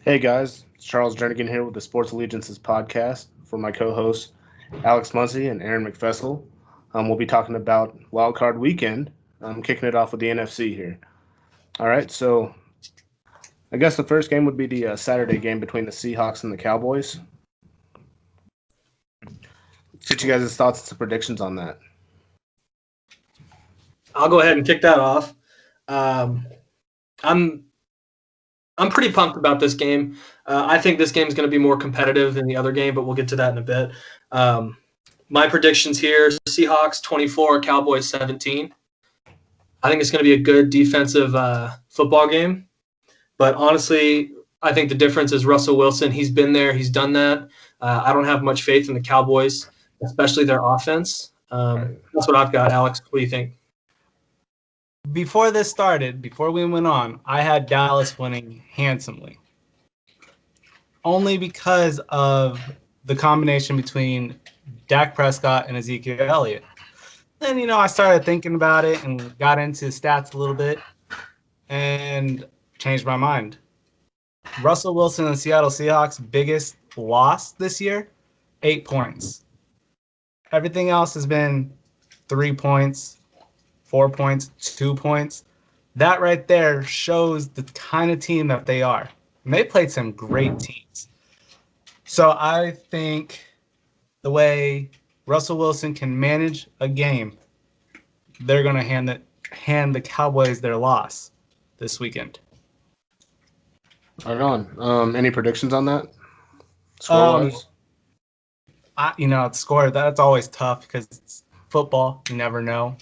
Hey guys, it's Charles Jernigan here with the Sports Allegiances podcast for my co-hosts Alex Muncy and Aaron McFessel. We'll be talking about Wildcard Weekend, kicking it off with the NFC here. All right, so I guess the first game would be the Saturday game between the Seahawks and the Cowboys. Get you guys' thoughts and predictions on that. I'll go ahead and kick that off. Um, I'm I'm pretty pumped about this game. I think this game is going to be more competitive than the other game, but we'll get to that in a bit. Um, my predictions here: Seahawks 24, Cowboys 17. I think it's going to be a good defensive football game. But honestly, I think the difference is Russell Wilson. He's been there. He's done that. I don't have much faith in the Cowboys, especially their offense. That's what I've got. Alex, what do you think? Before this started, before we went on, I had Dallas winning handsomely. Only because of the combination between Dak Prescott and Ezekiel Elliott. Then, I started thinking about it and got into stats a little bit and changed my mind. Russell Wilson and Seattle Seahawks' biggest loss this year, 8 points. Everything else has been 3 points, 4 points, 2 points. That right there shows the kind of team that they are. And they played some great teams. So I think the way Russell Wilson can manage a game, they're going to hand the Cowboys their loss this weekend. Right on. Any predictions on that? Score-wise? The score, that's always tough because it's football. You never know.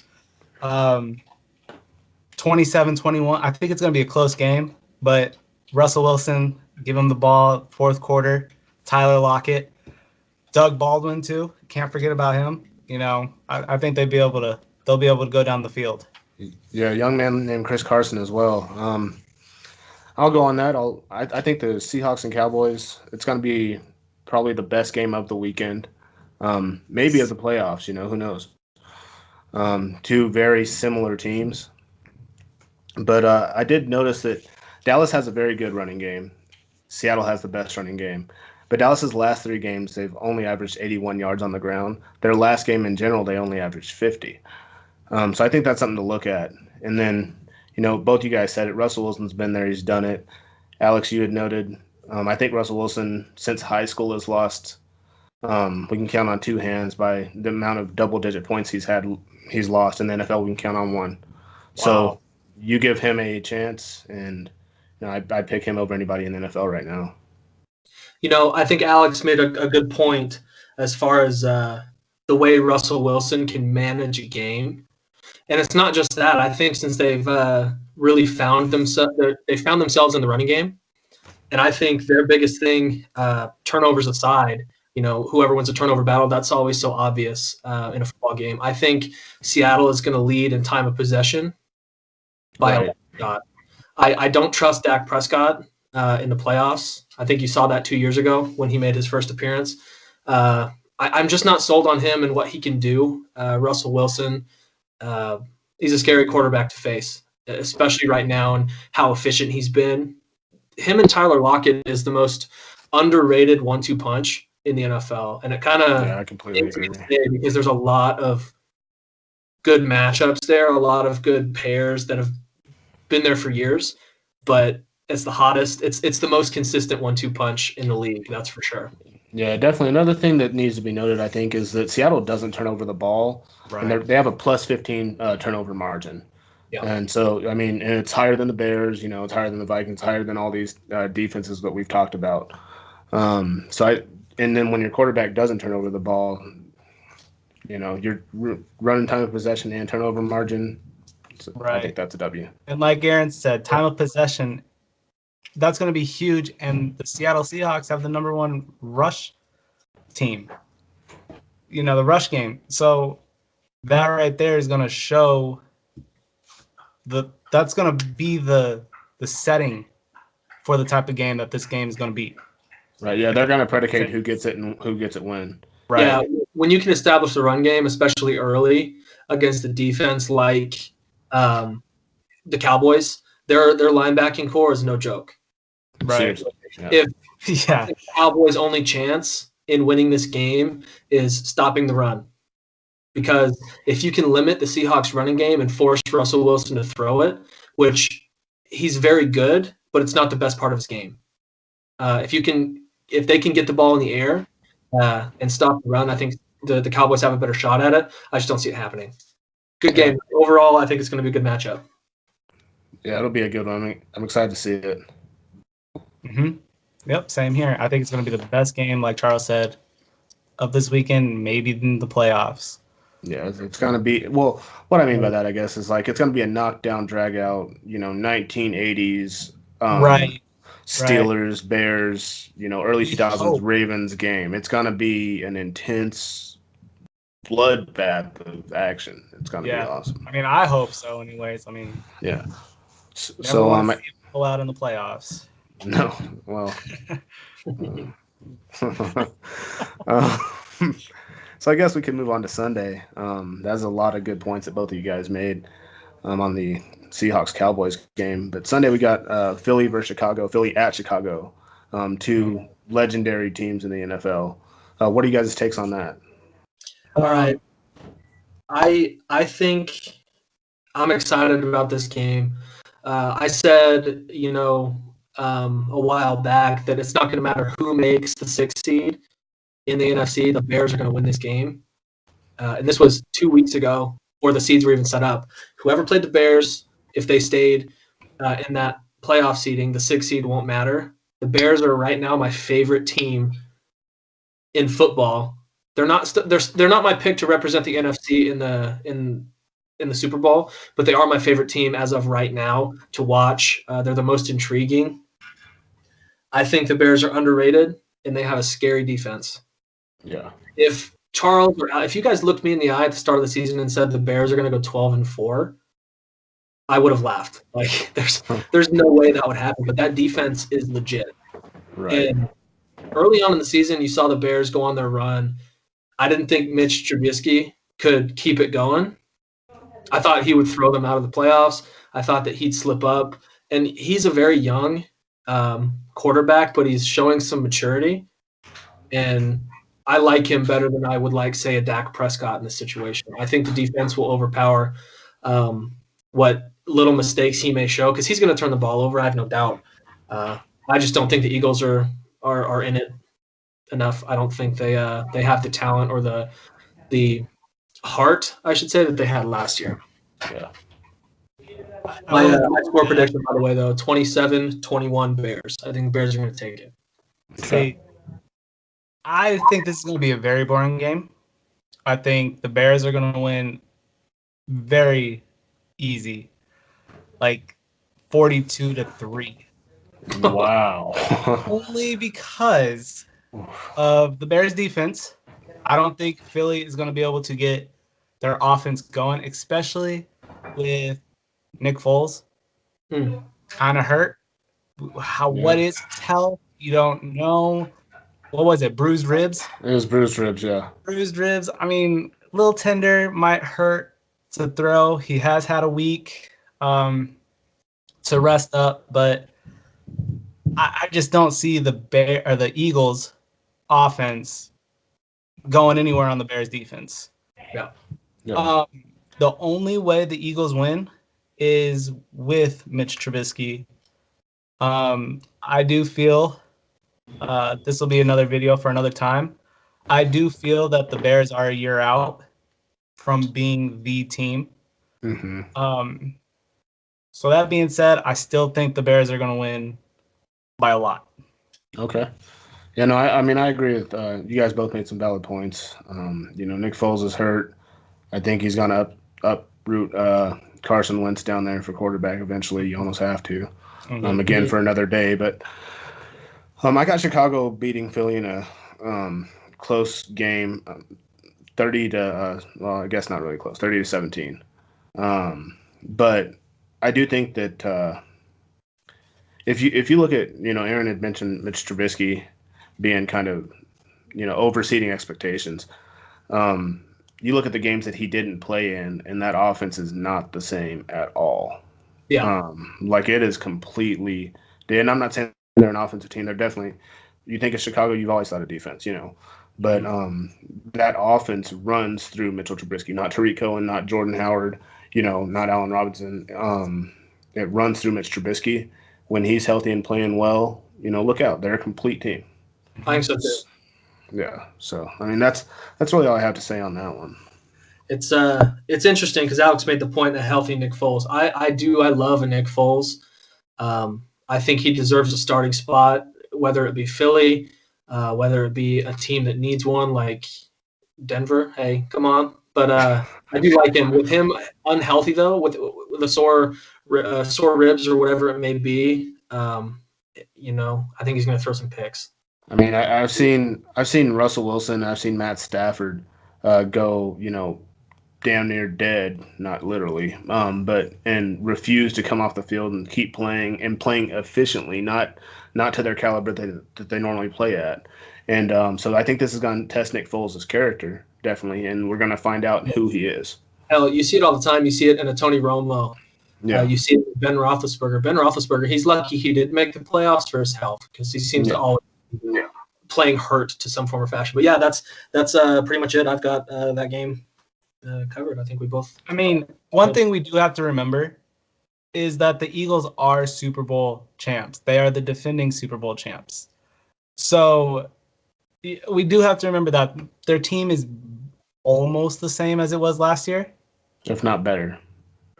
27-21. I think it's going to be a close game, but Russell Wilson, give him the ball fourth quarter. Tyler Lockett, Doug Baldwin too. Can't forget about him. I think they'll be able to go down the field. Yeah, a young man named Chris Carson as well. I'll go on that. I think the Seahawks and Cowboys, it's going to be probably the best game of the weekend. Maybe of the playoffs, who knows. Two very similar teams. But I did notice that Dallas has a very good running game. Seattle has the best running game. But Dallas's last 3 games, they've only averaged 81 yards on the ground. Their last game in general, they only averaged 50. So I think that's something to look at. And then, both you guys said it. Russell Wilson's been there. He's done it. Alex, you had noted. I think Russell Wilson, since high school, has lost. We can count on 2 hands by the amount of double-digit points he's lost. In the NFL, we can count on 1. Wow. So you give him a chance, and I'd pick him over anybody in the NFL right now. I think Alex made a good point as far as the way Russell Wilson can manage a game. And it's not just that. I think since they've really found themselves in the running game, and I think their biggest thing, turnovers aside, whoever wins a turnover battle, that's always so obvious in a football game. I think Seattle is going to lead in time of possession by a lot. I don't trust Dak Prescott in the playoffs. I think you saw that 2 years ago when he made his first appearance. I'm just not sold on him and what he can do. Russell Wilson, he's a scary quarterback to face, especially right now and how efficient he's been. Him and Tyler Lockett is the most underrated 1-2 punch in the NFL. And it kind of I completely agree. Because there's a lot of good matchups there, a lot of good pairs that have been there for years, but it's the hottest. It's the most consistent 1-2 punch in the league, that's for sure. Yeah, definitely. Another thing that needs to be noted, I think, is that Seattle doesn't turn over the ball, and they have a plus 15 turnover margin. Yeah. And so, and it's higher than the Bears, it's higher than the Vikings, higher than all these defenses that we've talked about. And then when your quarterback doesn't turn over the ball, you're running time of possession and turnover margin. So I think that's a W. And like Aaron said, time of possession, that's going to be huge. And the Seattle Seahawks have the number 1 rush team, the rush game. So that right there is going to show that's going to be the setting for the type of game that this game is going to be. Right. Yeah. They're going to predicate who gets it and who gets it when. Right. Yeah. When you can establish the run game, especially early against a defense like the Cowboys, their linebacking core is no joke. Right. Seriously. Yeah. If Yeah. the Cowboys' only chance in winning this game is stopping the run. Because if you can limit the Seahawks running game and force Russell Wilson to throw it, which he's very good, but it's not the best part of his game. If they can get the ball in the air and stop the run, I think the Cowboys have a better shot at it. I just don't see it happening. Good game. Overall, I think it's going to be a good matchup. Yeah, it'll be a good one. I'm excited to see it. Mm-hmm. Yep, same here. I think it's going to be the best game, like Charles said, of this weekend, maybe in the playoffs. Yeah, it's going to be – well, what I mean by that, I guess, is like it's going to be a knockdown, drag-out, 1980s Right. Steelers, Bears, early We 2000s hope. Ravens game. It's going to be an intense bloodbath of action. It's going to be awesome. I mean, I hope so anyways. I mean, Yeah. never So want to see them pull out in the playoffs. no, well, uh, so I guess we can move on to Sunday. That's a lot of good points that both of you guys made on the Seahawks Cowboys game. But Sunday we got Philly versus Chicago, Philly at Chicago, two legendary teams in the NFL. What are you guys' takes on that? All right. I think I'm excited about this game. I said, a while back that it's not going to matter who makes the 6th seed in the NFC. The Bears are going to win this game. And this was 2 weeks ago, before the seeds were even set up. Whoever played the Bears, if they stayed in that playoff seeding, the 6th seed won't matter. The Bears are right now my favorite team in football. They're not my pick to represent the NFC in the Super Bowl, but they are my favorite team as of right now to watch. They're the most intriguing. I think the Bears are underrated, and they have a scary defense. Yeah. If you guys looked me in the eye at the start of the season and said the Bears are going to go 12-4, I would have laughed. Like there's no way that would happen. But that defense is legit. Right. And early on in the season, you saw the Bears go on their run. I didn't think Mitch Trubisky could keep it going. I thought he would throw them out of the playoffs. I thought that he'd slip up. And he's a very young quarterback, but he's showing some maturity. And I like him better than I would like, say, a Dak Prescott in this situation. I think the defense will overpower what little mistakes he may show because he's going to turn the ball over. I have no doubt. I just don't think the Eagles are in it enough. I don't think they have the talent or the heart, I should say, that they had last year. Yeah. My score prediction, by the way, though, 27-21 Bears. I think the Bears are going to take it. See, I think this is going to be a very boring game. I think the Bears are going to win very easy, like 42-3. Wow. Only because of the Bears' defense. I don't think Philly is going to be able to get their offense going, especially with Nick Foles kind of hurt. What is his health? You don't know. What was it? Bruised ribs? It was bruised ribs, yeah. Bruised ribs. I mean, a little tender, might hurt to throw. He has had a week to rest up, but I just don't see the Eagles offense going anywhere on the Bears defense. Yeah. The only way the Eagles win is with Mitch Trubisky. I do feel this will be another video for another time. I do feel that the Bears are a year out from being the team. Mm-hmm. So that being said, I still think the Bears are going to win by a lot. Okay. Yeah, no, I mean, I agree with you guys both made some valid points. Nick Foles is hurt. I think he's going to uproot Carson Wentz down there for quarterback eventually. You almost have to. Again, for another day. But I got Chicago beating Philly in a close game, 30 to, I guess not really close, 30-17. But I do think that if you look at, Aaron had mentioned Mitch Trubisky being kind of, overseeding expectations. You look at the games that he didn't play in, and that offense is not the same at all. Yeah. Like it is completely – and I'm not saying They're an offensive team. They're definitely. You think of Chicago, you've always thought of defense, But that offense runs through Mitchell Trubisky, not Tariq Cohen, not Jordan Howard, not Allen Robinson. It runs through Mitch Trubisky. When he's healthy and playing well, look out. They're a complete team. I think so too. Yeah. So I mean, that's really all I have to say on that one. It's interesting because Alex made the point of healthy Nick Foles. I love a Nick Foles. I think he deserves a starting spot, whether it be Philly, whether it be a team that needs one like Denver. Hey, come on. But I do like him. With him unhealthy though, with the sore ribs or whatever it may be, I think he's going to throw some picks. I mean, I've seen Russell Wilson, I've seen Matt Stafford go, damn near dead, not literally, but refuse to come off the field and keep playing efficiently, not to their caliber that they normally play at. And so I think this is going to test Nick Foles' character, definitely, and we're going to find out who he is. Hell, you see it all the time. You see it in a Tony Romo. Yeah. You see it with Ben Roethlisberger. Ben Roethlisberger, he's lucky he did make the playoffs for his health because he seems to always be playing hurt to some form or fashion. But yeah, that's pretty much it. I've got that game covered. I think we both. I mean, one thing we do have to remember is that the Eagles are Super Bowl champs. They are the defending Super Bowl champs. So we do have to remember that their team is almost the same as it was last year, if not better.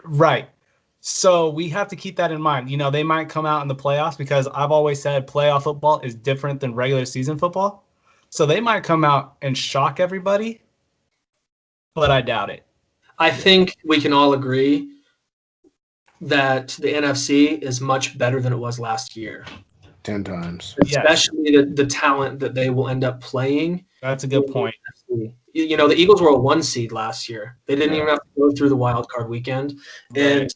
Right. So we have to keep that in mind. They might come out in the playoffs because I've always said playoff football is different than regular season football. So they might come out and shock everybody, but I doubt it. I think we can all agree that the NFC is much better than it was last year. 10 times. Especially the talent that they will end up playing. That's a good point. The Eagles were a 1 seed last year. They didn't even have to go through the wild card weekend. Right. And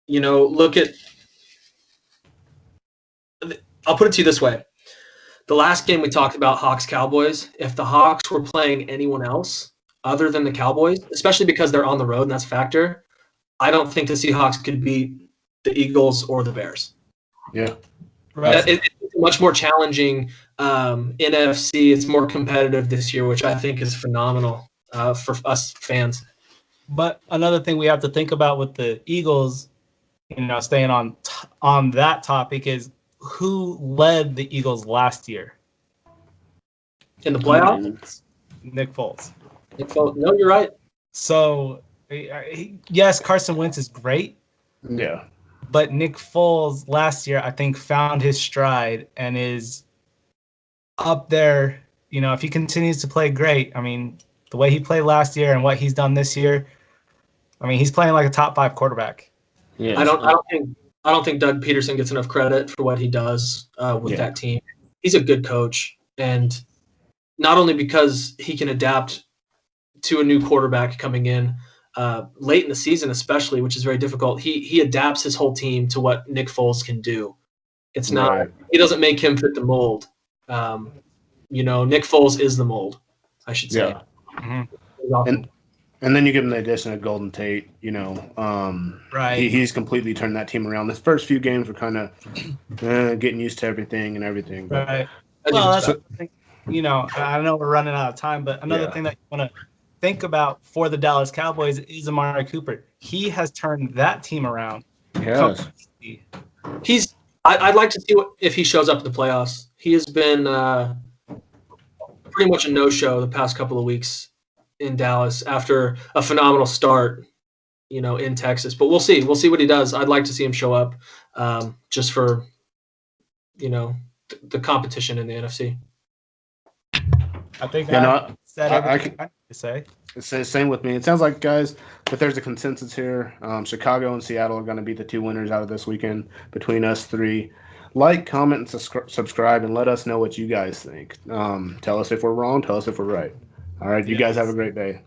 look at – I'll put it to you this way. The last game we talked about, Hawks-Cowboys, if the Hawks were playing anyone else other than the Cowboys, especially because they're on the road and that's a factor, I don't think the Seahawks could beat the Eagles or the Bears. Yeah. Right. It's a much more challenging NFC. It's more competitive this year, which I think is phenomenal for us fans. But another thing we have to think about with the Eagles – staying on that topic is who led the Eagles last year in the playoffs? Nick Foles. No, you're right. So, yes, Carson Wentz is great. Yeah. But Nick Foles last year, I think, found his stride and is up there. If he continues to play great, I mean, the way he played last year and what he's done this year, I mean, he's playing like a top 5 quarterback. Yeah, I don't think Doug Peterson gets enough credit for what he does with that team. He's a good coach, and not only because he can adapt to a new quarterback coming in late in the season, especially, which is very difficult. He adapts his whole team to what Nick Foles can do. It's not he doesn't make him fit the mold. Nick Foles is the mold, I should say. Yeah. Mm-hmm. And then you give him the addition of Golden Tate, right. He's completely turned that team around. The first few games were kind of getting used to everything. But, right. Well, that's I know we're running out of time, but another thing that you want to think about for the Dallas Cowboys is Amari Cooper. He has turned that team around. Yes. I'd like to see if he shows up in the playoffs. He has been pretty much a no-show the past couple of weeks in Dallas after a phenomenal start, in Texas. But we'll see. We'll see what he does. I'd like to see him show up just for, the competition in the NFC. I think I said everything I need to say. It's the same with me. It sounds like, guys, that there's a consensus here. Chicago and Seattle are going to be the 2 winners out of this weekend between us 3. Like, comment, and subscribe, and let us know what you guys think. Tell us if we're wrong. Tell us if we're right. All right. You guys have a great day.